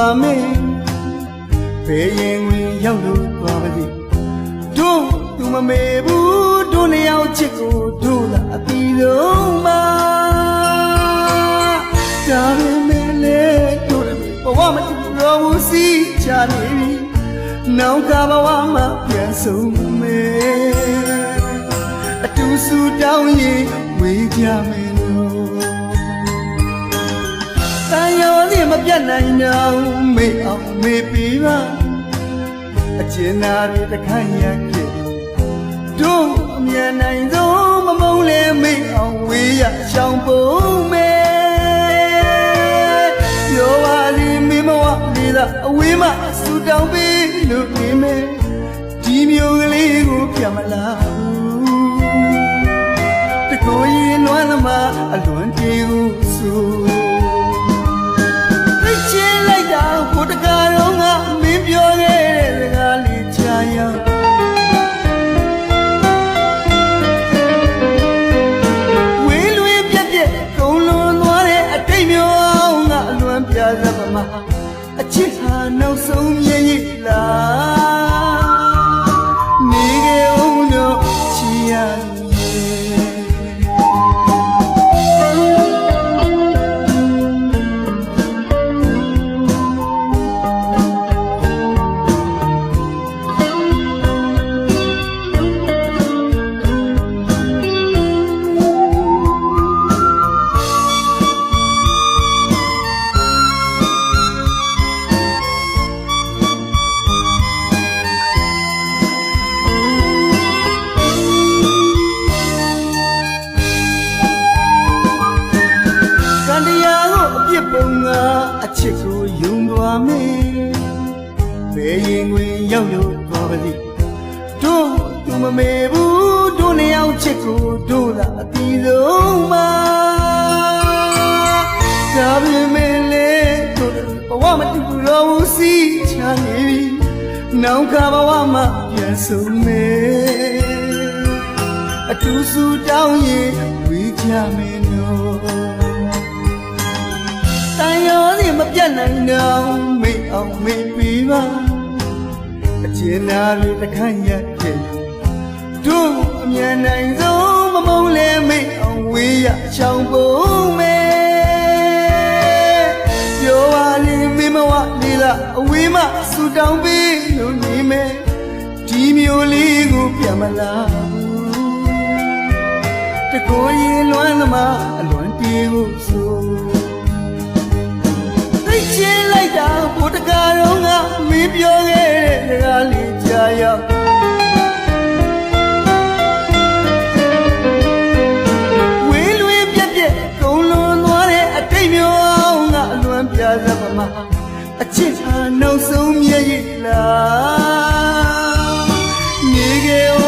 သွားမယ်ဘယ်ရင်ဝင်ရောက်လို့သွားပါသည်တို့သူမမေဘူးတို့နှစ်ယောက်ချစ်ကိုတို့သာအပြီးဆုံးပါဒါပေမဲ့လေတို့ဘဝမတူတော့ဘူးစီချနေပြီနောင်ကဘဝမှာပြန်ဆုံးမယ်အတူစုတောင်းရင်ဝေးကြမယ်လို့တန်ရောလေးမပြတ်နိုင်တော့မေ့အောင်မေ့ပြီးပါအကျဉ်းသားတွေတခန့်ရက်ခဲ့တို့အမြန်နိုင်ဆုံးမမုန်းလဲမေ့အောင်ဝေးရရှောင်ပုံမယ်ပြောပါလိမင်းမဝလေးသာအဝေးမှစူတောင်းပြီးလို့နေမယ်ဒီမျိုးကလေးကိုပြန်မလာဘူးတကိုယ်ရင်လွမ်းသမားအလွန်ပြေကိုဆိုသိချင်လိုက်တာဘုတကားတော့ငါမင်းပြောခဲ့တဲ့စကားလေးချာရောက်ဝေးလွေပြက်ပြက်ကုံလွန်သွားတဲ့အတိတ်မျိုးငါအလွန်ပြားစပ်မှာအချစ်ဟာနောက်ဆုံးမြင်ရလားနေခဲ့အောင်တော့ချီရအချစ်ကိုယုံသွားမယ်ဘယ်ရင်ဝင်ရောက်လို့သွားပါလိတို့သူမမေဘူးတို့နှစ်ယောက်ချစ်ကိုတို့သာအတီးဆုံးပါဒါပေမဲ့လေတို့ဘဝမတူတော့ဘူးစီချနေပြီနောင်ကဘဝမှာပြန်ဆုံးမယ်အတူစုတောင်းရင်ဝေးကြမယ်နော်တန်ရောလေးမပြတ်နိုင်တော့မေ့အောင်မေ့ပြီးပါအကျဉ်းသားလေးတခန့်ရက်ခဲ့တို့အမြန်နိုင်ဆုံးမမုန်းလဲမေ့အောင်ဝေးရချောင်ပုံမယ်ပြောပါလိမင်းမဝလေးလားအဝေးမှစူတောင်းပြီးလို့နေမယ်ဒီမျိုးလေးကိုပြန်မလာဘူးတကိုယ်ရင်လွမ်းသမားအလွန်ပြေကိုဆိုချင်လိုက်တာဘုတကားတော့ငါမင်းပြောခဲ့တဲ့စကားလေးချာရောက်ဝေးလွေပြက်ပြက်ကုံလွန်သွားတဲ့အတိတ်မျိုးငါအလွန်ပြားစပ်မှာအချစ်ဟာနောက်ဆုံးမြည်ရလားနေခဲ့